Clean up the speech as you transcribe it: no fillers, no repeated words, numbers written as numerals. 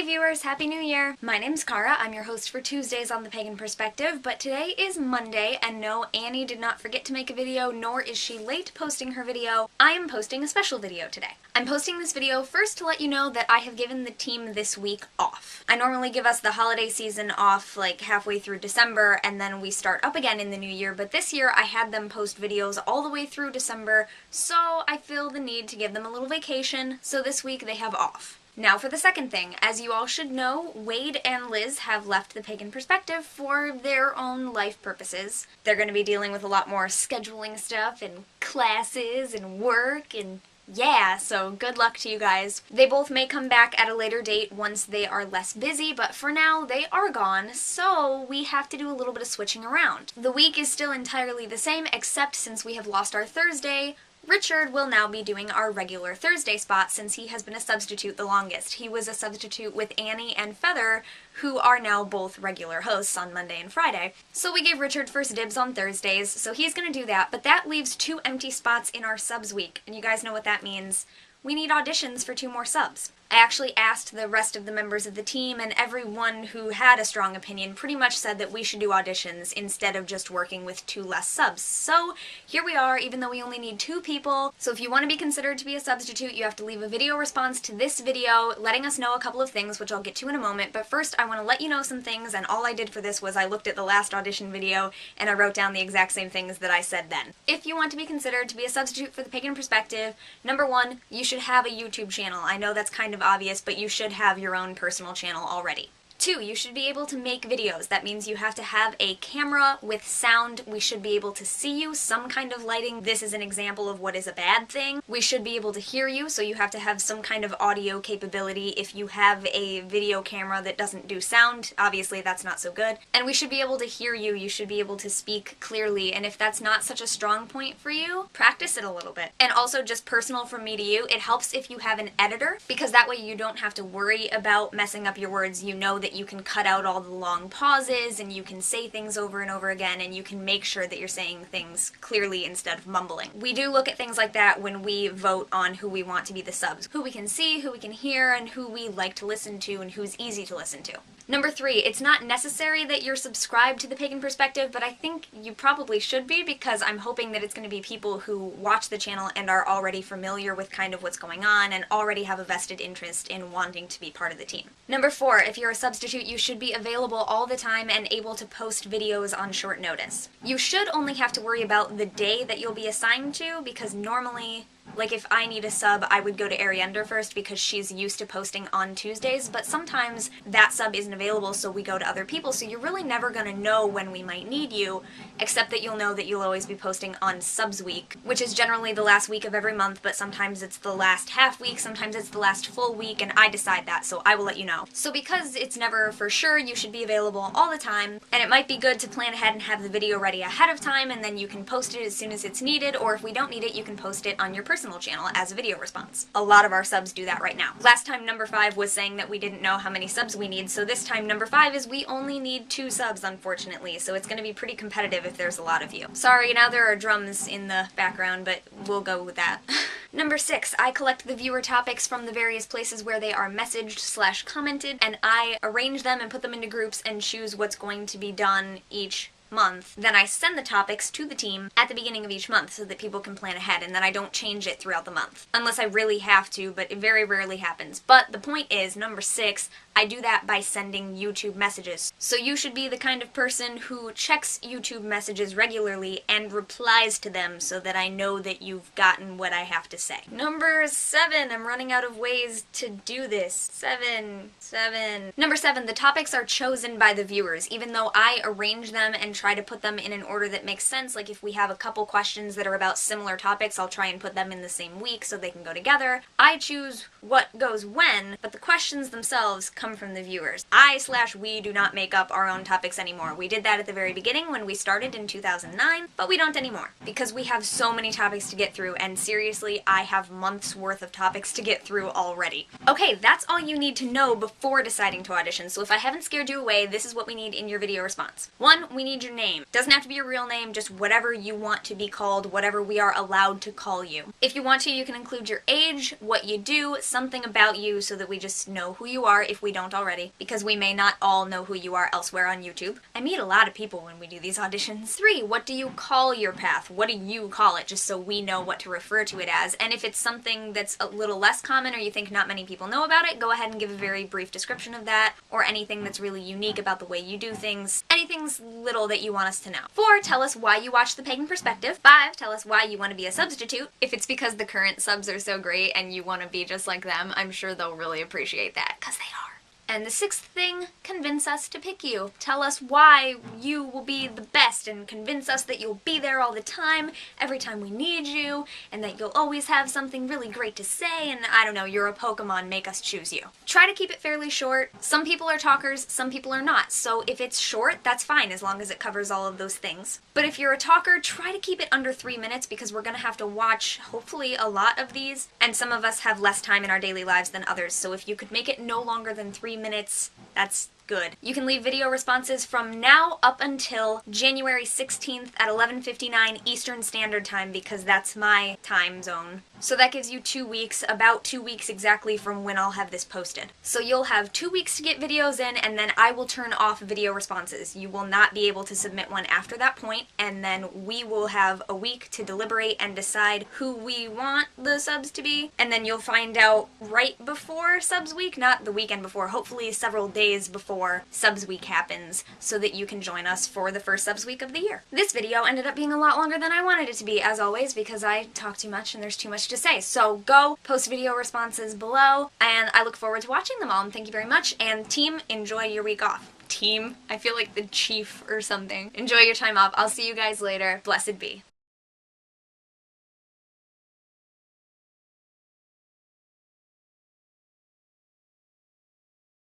Hey viewers, Happy New Year! My name's Kara, I'm your host for Tuesdays on the Pagan Perspective, but today is Monday, and no, Annie did not forget to make a video, nor is she late posting her video. I am posting a special video today. I'm posting this video first to let you know that I have given the team this week off. I normally give us the holiday season off like halfway through December, and then we start up again in the new year, but this year I had them post videos all the way through December, so I feel the need to give them a little vacation, so this week they have off. Now for the second thing. As you all should know, Wade and Liz have left the Pagan Perspective for their own life purposes. They're going to be dealing with a lot more scheduling stuff and classes and work and yeah, so good luck to you guys. They both may come back at a later date once they are less busy, but for now they are gone, so we have to do a little bit of switching around. The week is still entirely the same, except since we have lost our Thursday, Richard will now be doing our regular Thursday spot since he has been a substitute the longest. He was a substitute with Annie and Feather, who are now both regular hosts on Monday and Friday. So we gave Richard first dibs on Thursdays, so he's gonna do that, but that leaves 2 empty spots in our subs week, and you guys know what that means. We need auditions for 2 more subs. I actually asked the rest of the members of the team, and everyone who had a strong opinion pretty much said that we should do auditions instead of just working with 2 less subs. So here we are, even though we only need 2 people. So if you want to be considered to be a substitute, you have to leave a video response to this video letting us know a couple of things, which I'll get to in a moment. But first, I want to let you know some things, and all I did for this was I looked at the last audition video and I wrote down the exact same things that I said then. If you want to be considered to be a substitute for the Pagan Perspective, number 1, you should have a YouTube channel. I know that's kind of obvious, but you should have your own personal channel already. 2, you should be able to make videos. That means you have to have a camera with sound. We should be able to see you, some kind of lighting. This is an example of what is a bad thing. We should be able to hear you, so you have to have some kind of audio capability. If you have a video camera that doesn't do sound, obviously that's not so good. And we should be able to hear you. You should be able to speak clearly, and if that's not such a strong point for you, practice it a little bit. And also, just personal from me to you, it helps if you have an editor, because that way you don't have to worry about messing up your words. You know that you can cut out all the long pauses, and you can say things over and over again, and you can make sure that you're saying things clearly instead of mumbling. We do look at things like that when we vote on who we want to be the subs. Who we can see, who we can hear, and who we like to listen to, and who's easy to listen to. Number 3, it's not necessary that you're subscribed to the Pagan Perspective, but I think you probably should be, because I'm hoping that it's going to be people who watch the channel and are already familiar with kind of what's going on and already have a vested interest in wanting to be part of the team. Number 4, if you're a substitute, you should be available all the time and able to post videos on short notice. You should only have to worry about the day that you'll be assigned to, because normally, like if I need a sub, I would go to Arienda first because she's used to posting on Tuesdays, but sometimes that sub isn't available, so we go to other people, so you're really never gonna know when we might need you, except that you'll know that you'll always be posting on subs week, which is generally the last week of every month, but sometimes it's the last half week, sometimes it's the last full week, and I decide that, so I will let you know. So because it's never for sure, you should be available all the time, and it might be good to plan ahead and have the video ready ahead of time, and then you can post it as soon as it's needed, or if we don't need it, you can post it on your personal channel as a video response. A lot of our subs do that right now. Last time number 5 was saying that we didn't know how many subs we need, so this time number 5 is we only need 2 subs, unfortunately, so it's gonna be pretty competitive if there's a lot of you. Sorry, now there are drums in the background, but we'll go with that. Number 6, I collect the viewer topics from the various places where they are messaged/commented, and I arrange them and put them into groups and choose what's going to be done each month. Then I send the topics to the team at the beginning of each month so that people can plan ahead, and then I don't change it throughout the month. Unless I really have to, but it very rarely happens. But the point is, number 6, I do that by sending YouTube messages. So you should be the kind of person who checks YouTube messages regularly and replies to them so that I know that you've gotten what I have to say. Number 7, I'm running out of ways to do this. 7. Number 7, the topics are chosen by the viewers, even though I arrange them and try to put them in an order that makes sense. Like if we have a couple questions that are about similar topics, I'll try and put them in the same week so they can go together. I choose what goes when, but the questions themselves come from the viewers. We do not make up our own topics anymore. We did that at the very beginning when we started in 2009, but we don't anymore because we have so many topics to get through, and seriously, I have months worth of topics to get through already. Okay, that's all you need to know before deciding to audition, so if I haven't scared you away, this is what we need in your video response. 1, we need you your name. Doesn't have to be your real name, just whatever you want to be called, whatever we are allowed to call you. If you want to, you can include your age, what you do, something about you so that we just know who you are if we don't already, because we may not all know who you are elsewhere on YouTube. I meet a lot of people when we do these auditions. 3, what do you call your path? What do you call it, just so we know what to refer to it as? And if it's something that's a little less common or you think not many people know about it, go ahead and give a very brief description of that, or anything that's really unique about the way you do things. Anything's little that you want us to know. 4, tell us why you watch The Pagan Perspective. 5, tell us why you want to be a substitute. If it's because the current subs are so great and you want to be just like them, I'm sure they'll really appreciate that, because they are. And the 6th thing, convince us to pick you. Tell us why you will be the best and convince us that you'll be there all the time, every time we need you, and that you'll always have something really great to say, and I don't know, you're a Pokemon, make us choose you. Try to keep it fairly short. Some people are talkers, some people are not, so if it's short, that's fine as long as it covers all of those things. But if you're a talker, try to keep it under 3 minutes because we're gonna have to watch, hopefully, a lot of these, and some of us have less time in our daily lives than others, so if you could make it no longer than 3 minutes, that's good. You can leave video responses from now up until January 16th at 11:59 Eastern Standard Time because that's my time zone. So that gives you 2 weeks, about 2 weeks exactly from when I'll have this posted. So you'll have 2 weeks to get videos in, and then I will turn off video responses. You will not be able to submit one after that point, and then we will have a week to deliberate and decide who we want the subs to be, and then you'll find out right before subs week, not the weekend before, hopefully several days before subs week happens, so that you can join us for the first subs week of the year. This video ended up being a lot longer than I wanted it to be, as always, because I talk too much and there's too much to say. So go post video responses below, and I look forward to watching them all, and thank you very much, and team, enjoy your week off. Team, I feel like the chief or something. Enjoy your time off. I'll see you guys later. Blessed be.